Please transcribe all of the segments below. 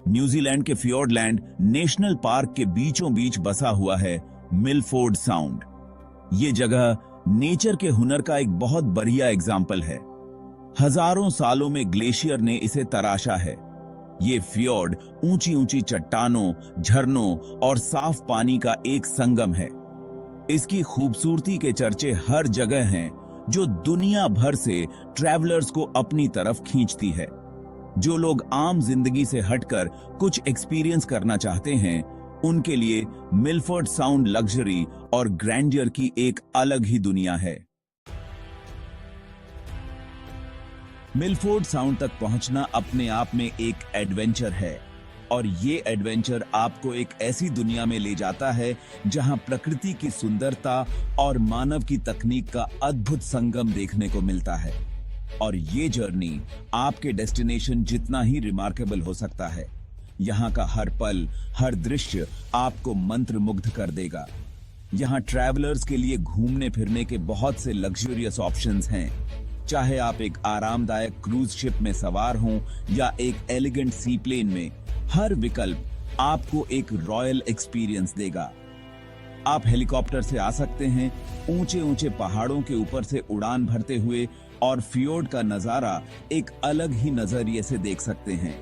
New Zealand के फियोर्डलैंड national park के बीचों बीच बसा हुआ है मिलफोर्ड साउंड। ये जगह नेचर के हुनर का एक बहुत बढ़िया एग्जाम्पल है। हजारों सालों में ग्लेशियर ने इसे तराशा है। ये फियोर्ड ऊंची ऊंची चट्टानों, झरनों और साफ पानी का एक संगम है। इसकी खूबसूरती के चर्चे हर जगह हैं, जो दुनिया भर से ट्रैवलर्स को अपनी तरफ खींचती है। जो लोग आम जिंदगी से हटकर कुछ एक्सपीरियंस करना चाहते हैं, उनके लिए मिलफोर्ड साउंड लग्जरी और ग्रैंडियर की एक अलग ही दुनिया है। मिलफोर्ड साउंड तक पहुंचना अपने आप में एक एडवेंचर है, और ये एडवेंचर आपको एक ऐसी दुनिया में ले जाता है जहां प्रकृति की सुंदरता और मानव की तकनीक का अद्भुत संगम देखने को मिलता है। और ये जर्नी आपके डेस्टिनेशन जितना ही रिमार्केबल हो सकता है। यहाँ का हर पल, हर दृश्य आपको मंत्रमुग्ध कर देगा। यहाँ ट्रैवलर्स के लिए घूमने फिरने के बहुत से लग्जरियस ऑप्शंस हैं। चाहे आप एक आरामदायक क्रूज शिप में सवार हों या एक एलिगेंट सी प्लेन में, हर विकल्प आपको एक रॉयल एक्सपीरियंस देगा। आप हेलीकॉप्टर से आ सकते हैं, ऊंचे ऊंचे पहाड़ों के ऊपर से उड़ान भरते हुए, और फियोर्ड का नजारा एक अलग ही नजरिए से देख सकते हैं।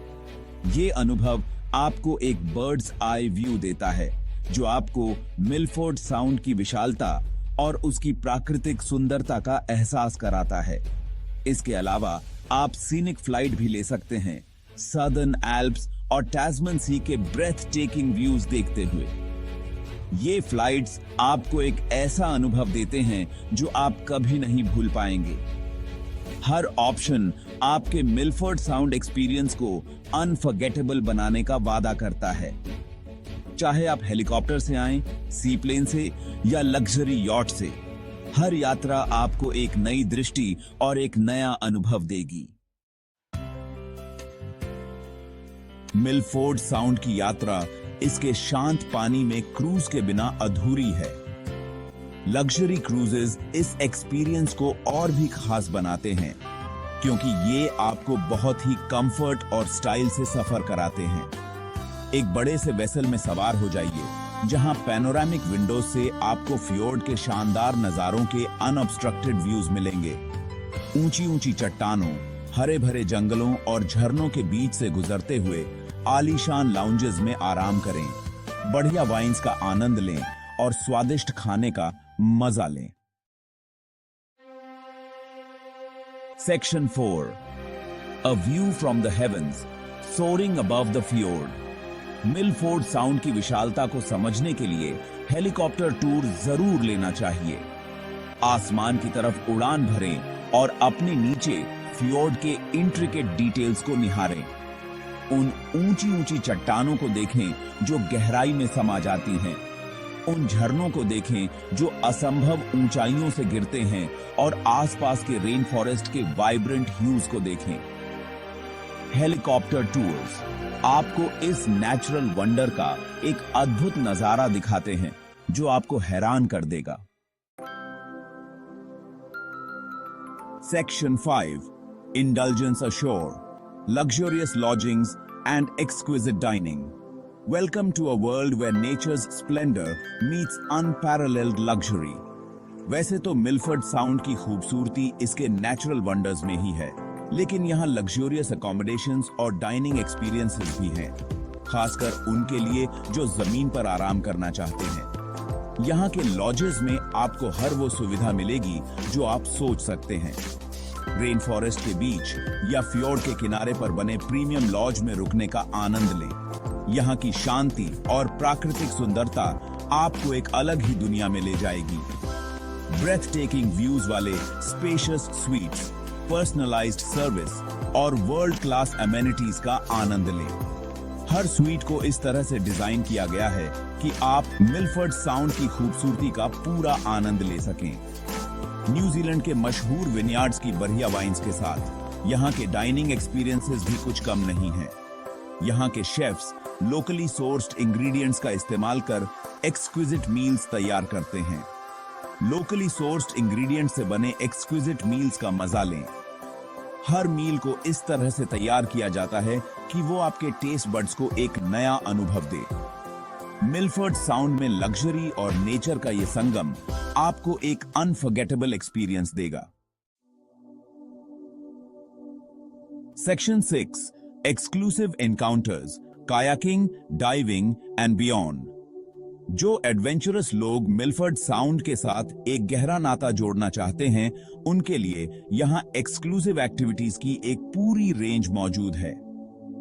ये अनुभव आपको एक बर्ड्स आई व्यू देता है, जो आपको मिलफोर्ड साउंड की विशालता और उसकी प्राकृतिक सुंदरता का एहसास कराता है। इसके अलावा आप सीनिक फ्लाइट भी ले सकते हैं, सदर्न एल्प्स और टैस्मन सी के ब्रेथ टेकिंग व्यूज देखते हुए। ये फ्लाइट्स आपको एक ऐसा अनुभव देते हैं जो आप कभी नहीं भूल पाएंगे। हर ऑप्शन आपके मिलफोर्ड साउंड एक्सपीरियंस को अनफॉरगेटेबल बनाने का वादा करता है। चाहे आप हेलीकॉप्टर से आएं, सी प्लेन से या लग्जरी यॉट से, हर यात्रा आपको एक नई दृष्टि और एक नया अनुभव देगी। मिलफोर्ड साउंड की यात्रा इसके शांत पानी में क्रूज के बिना अधूरी है। लग्जरी क्रूजेस इस एक्सपीरियंस को और भी खास बनाते हैं, क्योंकि ये आपको बहुत ही कंफर्ट और स्टाइल से सफर कराते हैं। एक बड़े से वेसल में सवार हो जाइए, जहां पैनोरामिक विंडोज से आपको फियोर्ड के शानदार नजारों के अनऑब्स्ट्रक्टेड व्यूज मिलेंगे। ऊंची ऊंची चट्टानों, हरे भरे जंगलों और झरनों के बीच से गुजरते हुए आलीशान लाउंजेस में आराम करें, बढ़िया वाइन्स का आनंद लें और स्वादिष्ट खाने का मजा लें। Section 4, a view from the heavens, soaring above the fjord. Milford Sound की विशालता को समझने के लिए हेलीकॉप्टर टूर जरूर लेना चाहिए। आसमान की तरफ उड़ान भरें और अपने नीचे फियोर्ड के इंट्रिकेट डिटेल्स को निहारें। उन ऊंची ऊंची चट्टानों को देखें जो गहराई में समा जाती हैं। उन झरनों को देखें जो असंभव ऊंचाइयों से गिरते हैं, और आसपास के रेन फॉरेस्ट के वाइब्रेंट ह्यूज को देखें। हेलीकॉप्टर टूर्स आपको इस नेचुरल वंडर का एक अद्भुत नजारा दिखाते हैं, जो आपको हैरान कर देगा। Section 5, indulgence assure, luxurious lodgings and exquisite dining. Welcome to a world where nature's splendor meets unparalleled luxury. वैसे तो मिलफोर्ड साउंड की खूबसूरती इसके नेचुरल वंडर्स में ही है, लेकिन यहाँ लग्जूरियस अकोमोडेशंस और डाइनिंग एक्सपीरियंसेस भी हैं, खासकर उनके लिए जो जमीन पर आराम करना चाहते हैं। यहाँ के लॉजेस में आपको हर वो सुविधा मिलेगी जो आप सोच सकते हैं। रेन फॉरेस्ट के बीच या फियोर्ड के किनारे पर बने प्रीमियम लॉज में रुकने का आनंद लें। यहाँ की शांति और प्राकृतिक सुंदरता आपको एक अलग ही दुनिया में ले जाएगी। ब्रेथ टेकिंग व्यूज वाले स्पेशियस स्वीट्स, पर्सनलाइज्ड सर्विस और वर्ल्ड क्लास अमेनिटीज का आनंद लें। हर स्वीट को इस तरह से डिजाइन किया गया है कि आप मिलफोर्ड साउंड की खूबसूरती का पूरा आनंद ले सकें। न्यूजीलैंड के मशहूर विनयार्ड्स की बढ़िया वाइन्स के साथ यहाँ के डाइनिंग एक्सपीरियंसेस भी कुछ कम नहीं हैं। यहाँ के शेफ्स लोकली सोर्स्ड इंग्रेडिएंट्स का इस्तेमाल कर एक्सक्विजिट मील्स तैयार करते हैं। लोकली सोर्स्ड इंग्रेडिएंट्स से बने एक्सक्विजिट मील्स का मजा लें। हर मील को इस तरह से तैयार किया जाता है कि वो आपके टेस्ट बड्स को एक नया अनुभव दे। मिलफर्ड साउंड में लग्जरी और नेचर का ये संगम आपको एक अनफॉरगेटेबल एक्सपीरियंस देगा। Section 6 exclusive encounters, kayaking, diving and beyond. जो एडवेंचरस लोग मिलफर्ड साउंड के साथ एक गहरा नाता जोड़ना चाहते हैं, उनके लिए यहां एक्सक्लूसिव एक्टिविटीज की एक पूरी रेंज मौजूद है।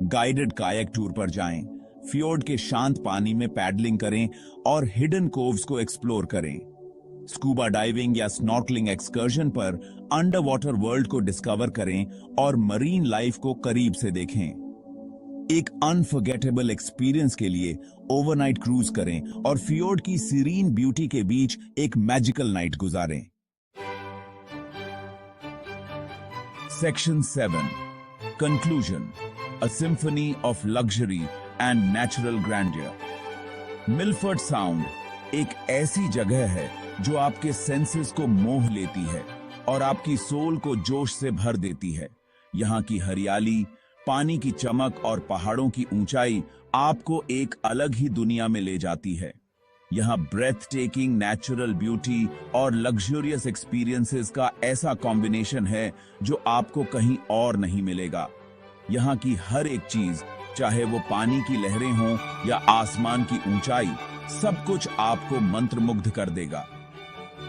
गाइडेड काyak टूर पर जाएं, फ्योर्ड के शांत पानी में पैडलिंग करें और हिडन कोव्स को एक्सप्लोर करें। स्कूबा डाइविंग या स्नॉर्कलिंग एक्सकर्जन पर अंडर वाटर वर्ल्ड को डिस्कवर करें और मरीन लाइफ को करीब से देखें। एक अनफॉरगेटेबल एक्सपीरियंस के लिए ओवरनाइट क्रूज करें और फियोर्ड की सीरीन ब्यूटी के बीच एक मैजिकल नाइट गुजारें। Section 7 conclusion, a symphony of luxury and natural grandeur. Milford Sound एक ऐसी जगह है जो आपके सेंसेस को मोह लेती है और आपकी सोल को जोश से भर देती है। यहाँ की हरियाली, पानी की चमक और पहाड़ों की ऊंचाई आपको एक अलग ही दुनिया में ले जाती है। यहाँ ब्रेथ टेकिंग नेचुरल ब्यूटी और लग्जरियस एक्सपीरियंसेस का ऐसा कॉम्बिनेशन है जो आपको कहीं और नहीं मिलेगा। यहाँ की हर एक चीज, चाहे वो पानी की लहरें हों या आसमान की ऊंचाई, सब कुछ आपको मंत्रमुग्ध कर देगा।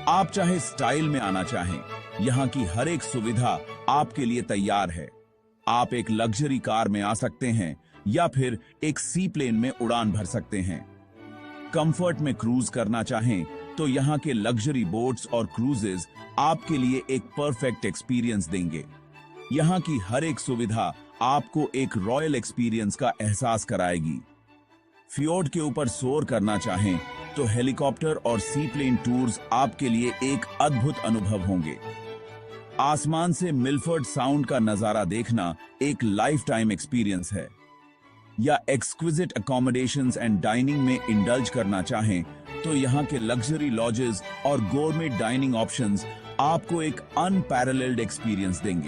आप चाहे स्टाइल में आना चाहें, यहाँ की हर एक सुविधा आपके लिए तैयार है। आप एक लग्जरी कार में आ सकते हैं या फिर एक सी प्लेन में उड़ान भर सकते हैं। कंफर्ट में क्रूज करना चाहें तो यहाँ के लग्जरी बोट्स और क्रूजेस आपके लिए एक परफेक्ट एक्सपीरियंस देंगे। यहाँ की हर एक सुविधा आपको एक रॉयल एक्सपीरियंस का एहसास कराएगी। फियोर्ड के ऊपर सोर करना चाहें तो हेलीकॉप्टर और सी प्लेन टूर्स आपके लिए एक अद्भुत अनुभव होंगे। आसमान से मिलफर्ड साउंड का नजारा देखना एक लाइफ टाइम एक्सपीरियंस है। या एक्सक्विजिट अकोमोडेशंस एंड डाइनिंग में इंडल्ज करना चाहें तो यहाँ के लग्जरी लॉजेस और गोरमेट डाइनिंग ऑप्शंस आपको एक अनपैरेलल्ड एक्सपीरियंस देंगे।